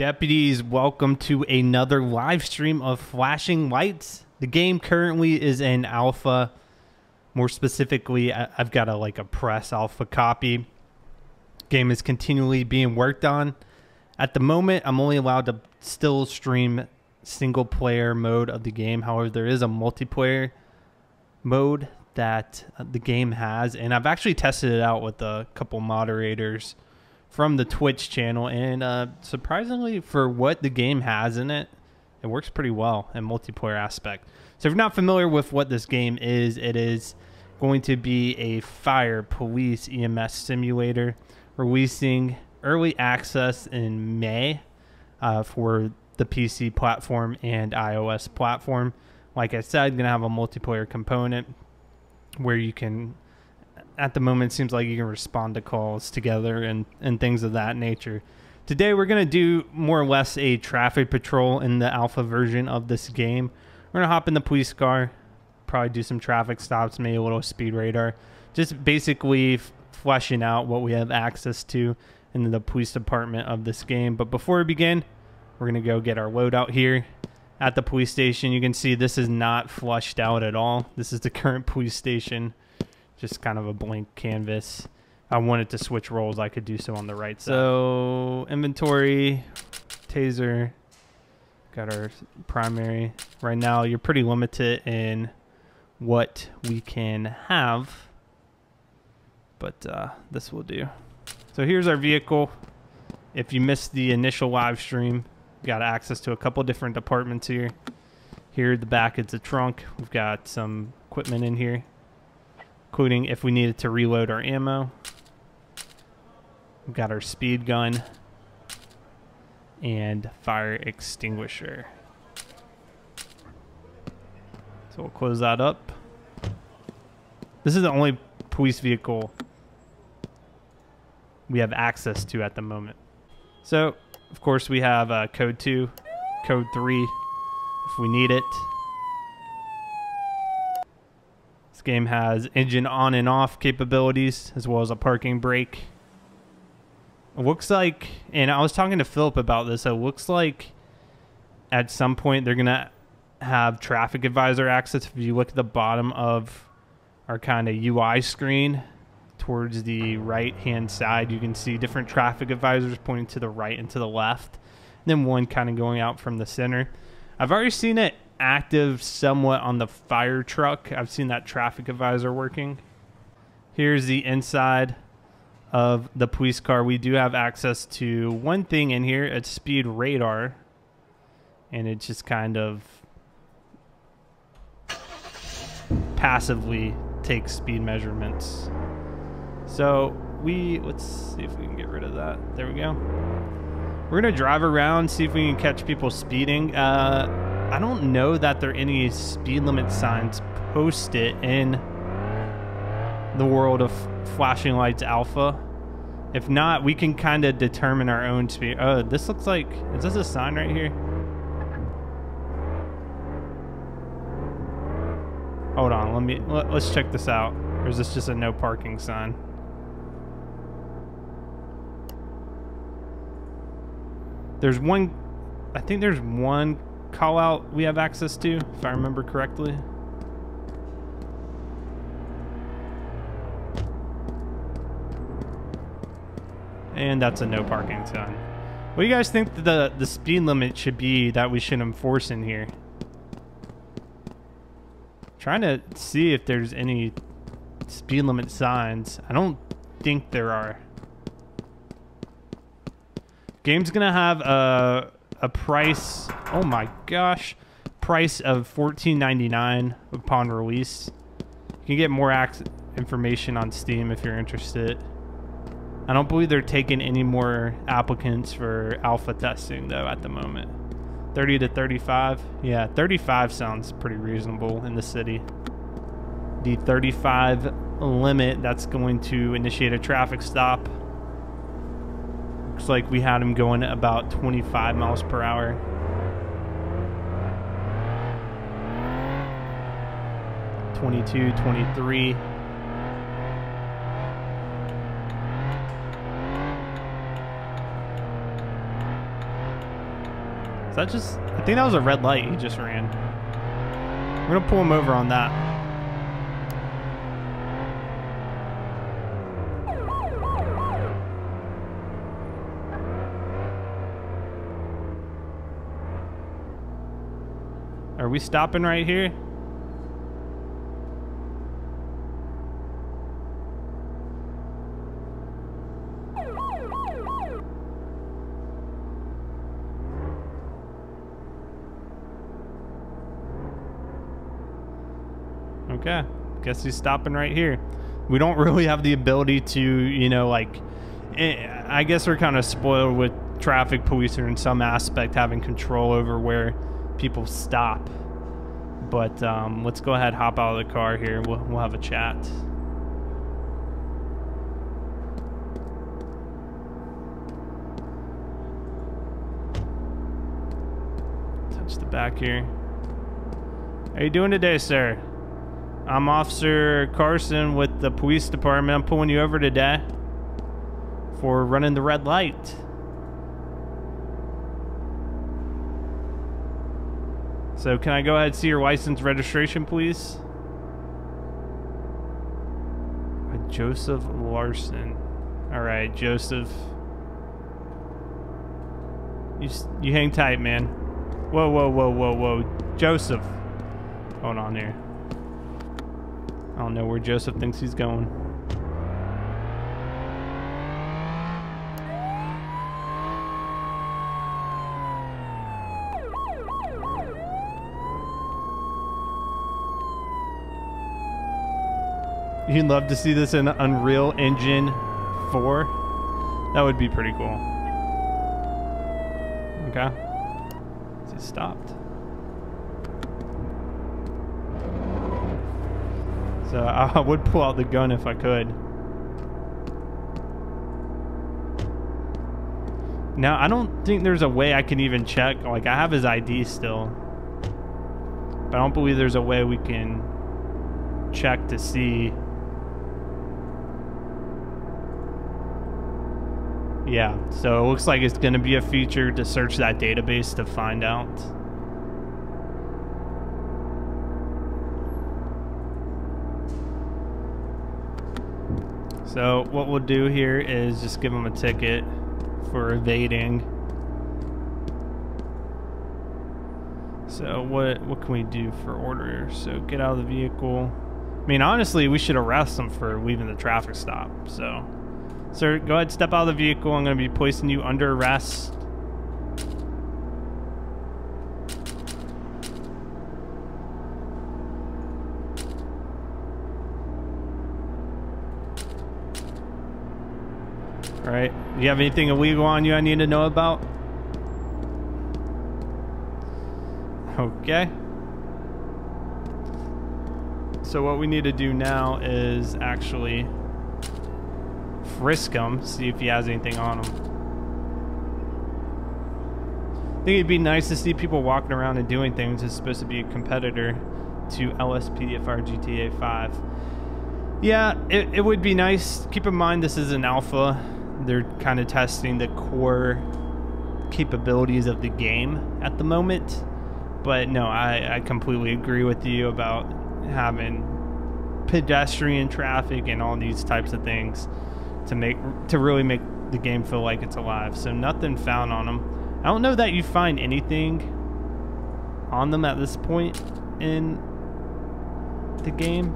Deputies, welcome to another live stream of Flashing Lights. The game currently is in alpha. More specifically, I've got a press alpha copy. Game is continually being worked on. At the moment, I'm only allowed to still stream single player mode of the game. However, there is a multiplayer mode that the game has, and I've actually tested it out with a couple moderators from the Twitch channel, and surprisingly, for what the game has in it, it works pretty well in multiplayer aspect. So if you're not familiar with what this game is, it is going to be a fire, police, EMS simulator, releasing early access in May for the PC platform and iOS platform. Like I said, going to have a multiplayer component where you can, at the moment, it seems like you can respond to calls together and things of that nature. Today, we're going to do more or less a traffic patrol in the alpha version of this game. We're going to hop in the police car, probably do some traffic stops, maybe a little speed radar, just basically fleshing out what we have access to in the police department of this game. But before we begin, we're going to go get our loadout here at the police station. You can see this is not flushed out at all. This is the current police station. Just kind of a blank canvas. I wanted to switch roles, I could do so on the right side. So inventory, taser, got our primary. Right now you're pretty limited in what we can have, but this will do. So here's our vehicle. If you missed the initial live stream, got access to a couple different departments here. Here at the back is the trunk. We've got some equipment in here, including if we needed to reload our ammo. We've got our speed gun and fire extinguisher. So we'll close that up. This is the only police vehicle we have access to at the moment. So, of course, we have code 2, code 3 if we need it. This game has engine on and off capabilities, as well as a parking brake. It looks like, and I was talking to Philip about this, it looks like at some point they're going to have traffic advisor access. If you look at the bottom of our kind of UI screen, towards the right-hand side, you can see different traffic advisors pointing to the right and to the left, and then one kind of going out from the center. I've already seen it active somewhat on the fire truck. I've seen that traffic advisor working. Here's the inside of the police car. We do have access to one thing in here. It's speed radar, and it just kind of passively takes speed measurements. So let's see if we can get rid of that. There we go. We're gonna drive around, see if we can catch people speeding. I don't know that there are any speed limit signs posted in the world of Flashing Lights Alpha. If not, we can kind of determine our own speed. Oh, this looks like, is this a sign right here? Hold on, let's check this out. Or is this just a no parking sign? There's one, I think there's one call out we have access to, if I remember correctly. And that's a no parking sign. What do you guys think the speed limit should be that we should enforce in here? Trying to see if there's any speed limit signs. I don't think there are. Game's gonna have a price, oh my gosh, price of $14.99 upon release. You can get more information on Steam if you're interested. I don't believe they're taking any more applicants for alpha testing though at the moment. 30 to 35, yeah, 35 sounds pretty reasonable in the city. The 35 limit, that's going to initiate a traffic stop. Looks like we had him going at about 25 miles per hour. 22, 23. Is that just... I think that was a red light he just ran. We're gonna pull him over on that. Are we stopping right here? Okay, guess he's stopping right here. We don't really have the ability to, you know, like, I guess we're kind of spoiled with traffic police in some aspect having control over where people stop. But let's go ahead, hop out of the car here. We'll have a chat. Touch the back here. How you doing today, sir? I'm Officer Carson with the police department. I'm pulling you over today for running the red light. So can I go ahead and see your license registration, please? Joseph Larson. All right, Joseph. You hang tight, man. Whoa, whoa, whoa, whoa, whoa. Joseph. Hold on here. I don't know where Joseph thinks he's going. You'd love to see this in Unreal Engine 4. That would be pretty cool. Okay. He stopped. So I would pull out the gun if I could. Now, I don't think there's a way I can even check. Like, I have his ID still. But I don't believe there's a way we can check to see. Yeah, so it looks like it's going to be a feature to search that database to find out. So what we'll do here is just give him a ticket for evading. So what can we do for order? So get out of the vehicle. I mean, honestly, we should arrest him for leaving the traffic stop. So, sir, go ahead, step out of the vehicle. I'm going to be placing you under arrest. All right. Do you have anything illegal on you I need to know about? Okay. So what we need to do now is actually frisk him, see if he has anything on him. I think it'd be nice to see people walking around and doing things. It's supposed to be a competitor to LSPDFR GTA 5. Yeah, it would be nice. Keep in mind this is an alpha. They're kind of testing the core capabilities of the game at the moment. But no, I completely agree with you about having pedestrian traffic and all these types of things to really make the game feel like it's alive. So nothing found on them. I don't know that you find anything on them at this point in the game.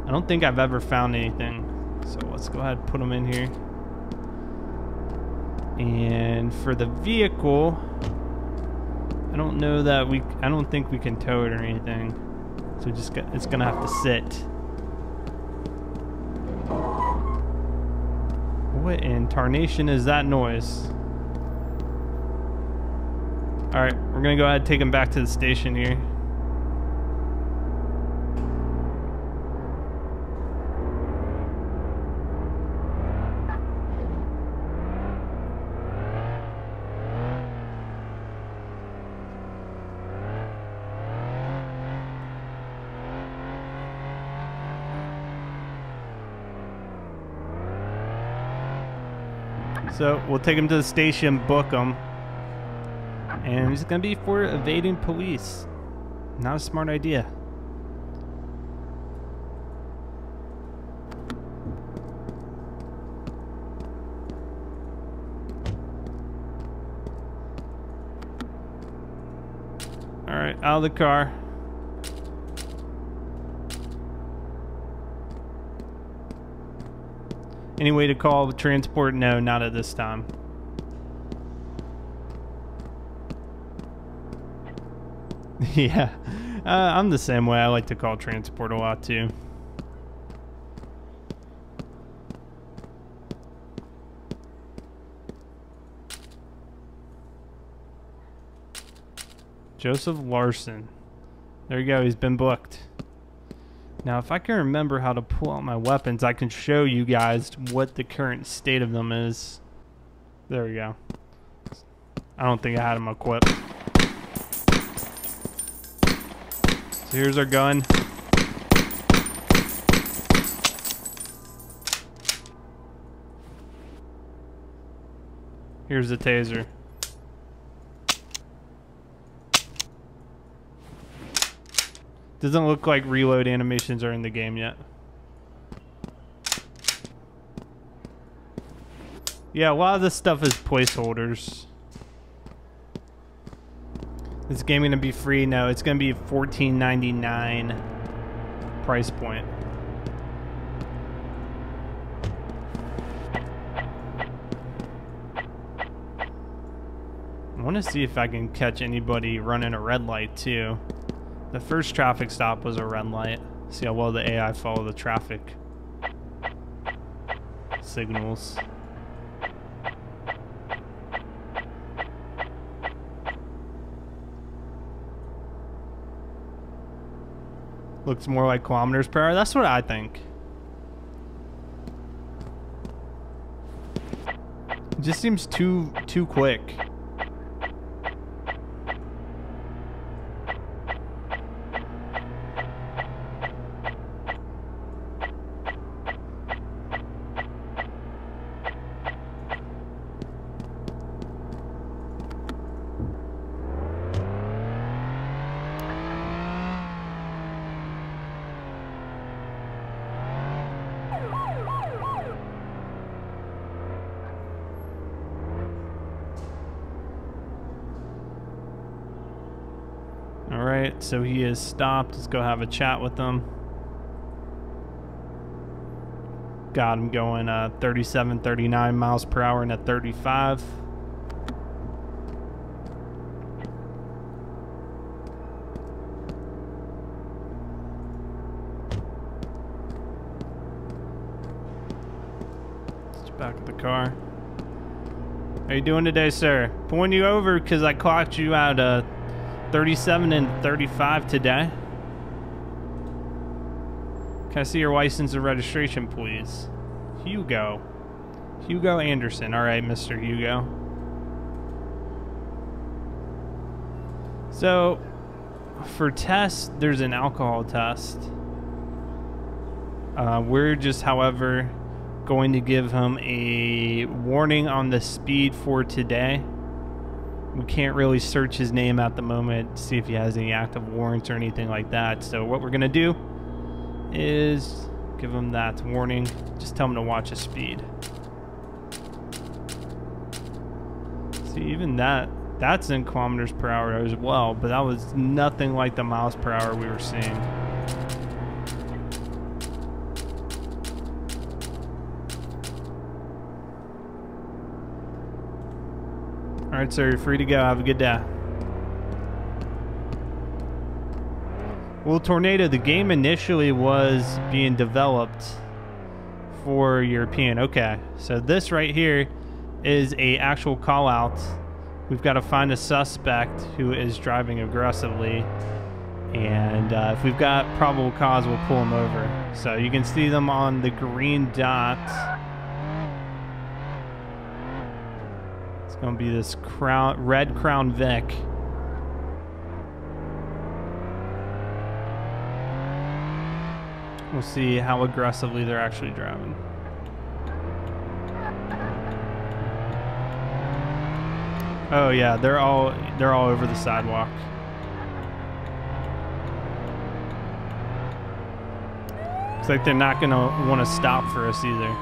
I don't think I've ever found anything. So let's go ahead and put them in here. And for the vehicle, I don't know that I don't think we can tow it or anything. So it's gonna have to sit. What in tarnation is that noise? Alright, we're gonna go ahead and take him back to the station here. So we'll take him to the station, book him. And it's going to be for evading police. Not a smart idea. Alright, out of the car. Any way to call transport? No, not at this time. Yeah, I'm the same way. I like to call transport a lot too. Joseph Larson. There you go, he's been booked. Now, if I can remember how to pull out my weapons, I can show you guys what the current state of them is. There we go. I don't think I had them equipped. So here's our gun. Here's the taser. Doesn't look like reload animations are in the game yet. Yeah, a lot of this stuff is placeholders. Is this game gonna be free? No, it's gonna be $14.99 price point. I want to see if I can catch anybody running a red light too. The first traffic stop was a red light. See how well the AI follow the traffic signals. Looks more like kilometers per hour. That's what I think. It just seems too quick. Alright, so he is stopped. Let's go have a chat with him. Got him going 37, 39 miles per hour and at 35. Let's back of the car. How you doing today, sir? Pulling you over because I clocked you out 37 and 35 today. Can I see your license and registration, please? Hugo. Hugo Anderson. All right, Mr. Hugo. So, for tests, there's an alcohol test. We're just, however, going to give him a warning on the speed for today. We can't really search his name at the moment to see if he has any active warrants or anything like that. So what we're going to do is give him that warning. Just tell him to watch his speed. See, even that's in kilometers per hour as well, but that was nothing like the miles per hour we were seeing. All right, sir, you're free to go. Have a good day. Well, Tornado, the game initially was being developed for European. Okay, so this right here is a actual call out. We've got to find a suspect who is driving aggressively, and if we've got probable cause, we'll pull him over. So you can see them on the green dot. It's going to be this red Crown Vic. We'll see how aggressively they're actually driving. Oh yeah, they're all over the sidewalk. Looks like they're not gonna want to stop for us either.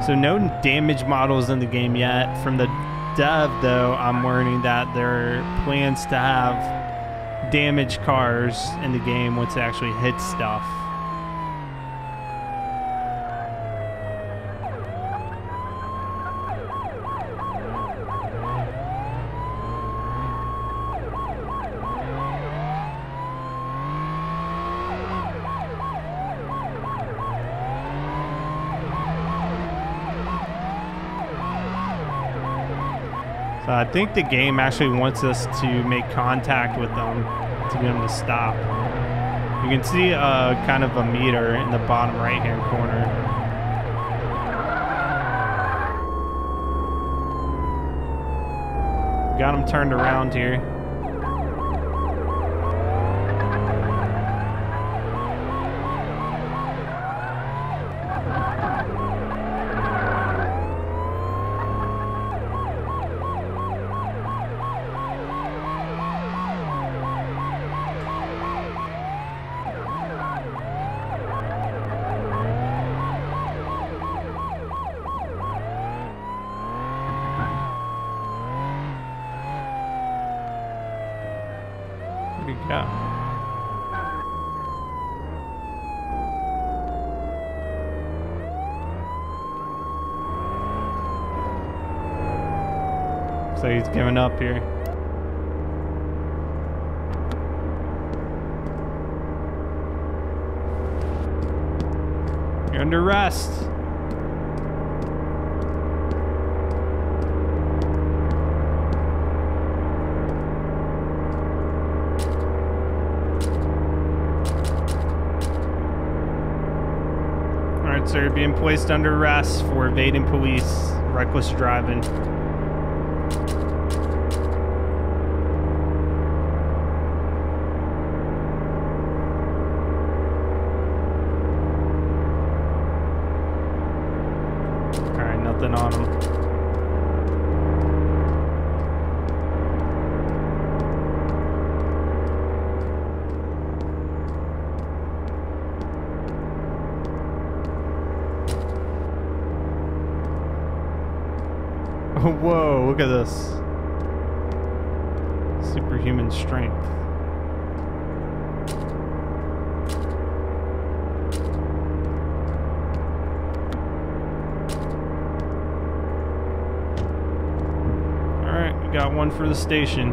So no damage models in the game yet. From the dev though, I'm learning that there are plans to have damaged cars in the game once it actually hits stuff. So I think the game actually wants us to make contact with them to get them to stop. You can see kind of a meter in the bottom right hand corner. Got them turned around here. Yeah. So he's giving up here. You're under arrest. Sir, being placed under arrest for evading police, reckless driving. All right, nothing on him. Whoa, look at this. Superhuman strength. Alright, we got one for the station.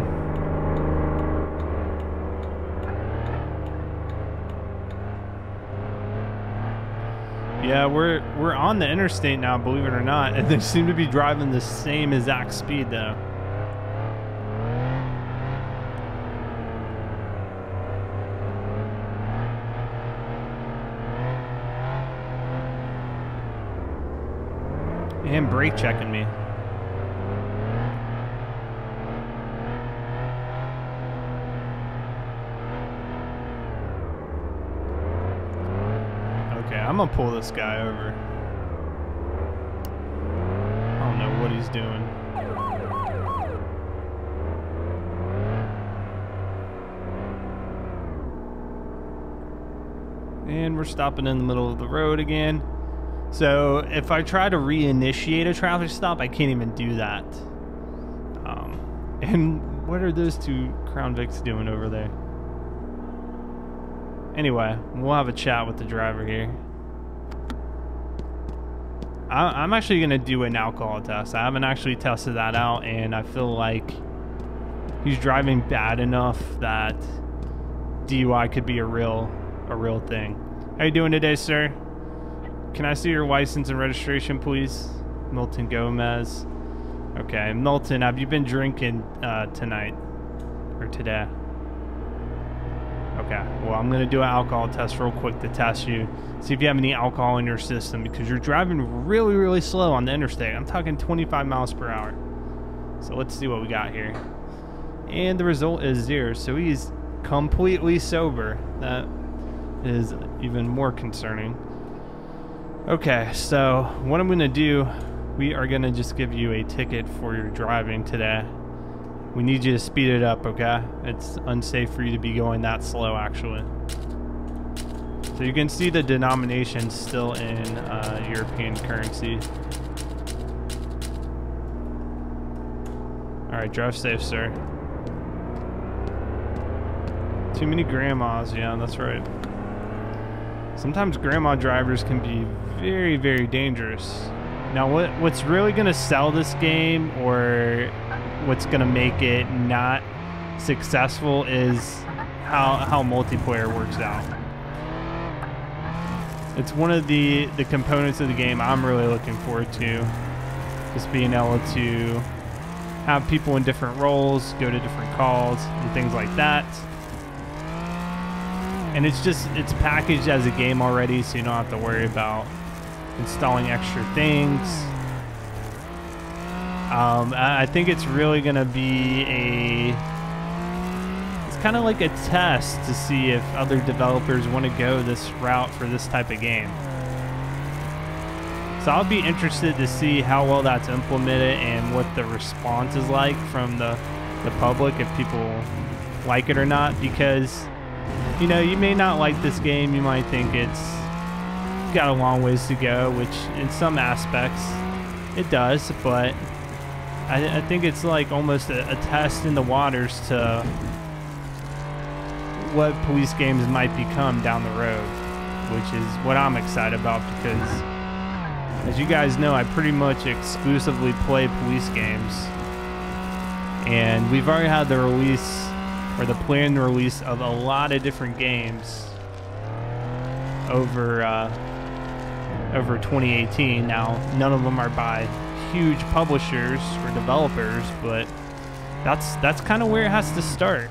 Yeah, we're on the interstate now, believe it or not, and they seem to be driving the same exact speed though. And brake checking me. I'm gonna pull this guy over. I don't know what he's doing. And we're stopping in the middle of the road again. So if I try to reinitiate a traffic stop, I can't even do that. And what are those two Crown Vics doing over there? Anyway, we'll have a chat with the driver here. I'm actually going to do an alcohol test. I haven't actually tested that out, and I feel like he's driving bad enough that DUI could be a real thing. How you doing today, sir? Can I see your license and registration, please? Milton Gomez. Okay, Milton, have you been drinking tonight or today? Okay, well, I'm going to do an alcohol test real quick to test you. See if you have any alcohol in your system, because you're driving really, really slow on the interstate. I'm talking 25 miles per hour. So let's see what we got here. And the result is 0. So he's completely sober. That is even more concerning. Okay, so what I'm going to do, we are going to just give you a ticket for your driving today. We need you to speed it up, okay? It's unsafe for you to be going that slow, actually. So you can see the denomination still in European currency. Alright, drive safe, sir. Too many grandmas, yeah, that's right. Sometimes grandma drivers can be very, very dangerous. Now, what's really going to sell this game, or what's going to make it not successful, is how multiplayer works out. It's one of the components of the game I'm really looking forward to. Just being able to have people in different roles, go to different calls, and things like that. And it's packaged as a game already, so you don't have to worry about installing extra things. I think it's really gonna be it's kind of like a test to see if other developers want to go this route for this type of game. So I'll be interested to see how well that's implemented and what the response is like from the public, if people like it or not, because you know, you may not like this game, you might think it's got a long ways to go, which in some aspects it does, but I think it's like almost a test in the waters to what police games might become down the road, which is what I'm excited about, because as you guys know, I pretty much exclusively play police games, and we've already had the release, or the planned release, of a lot of different games over 2018. Now, none of them are by huge publishers or developers, but that's kind of where it has to start.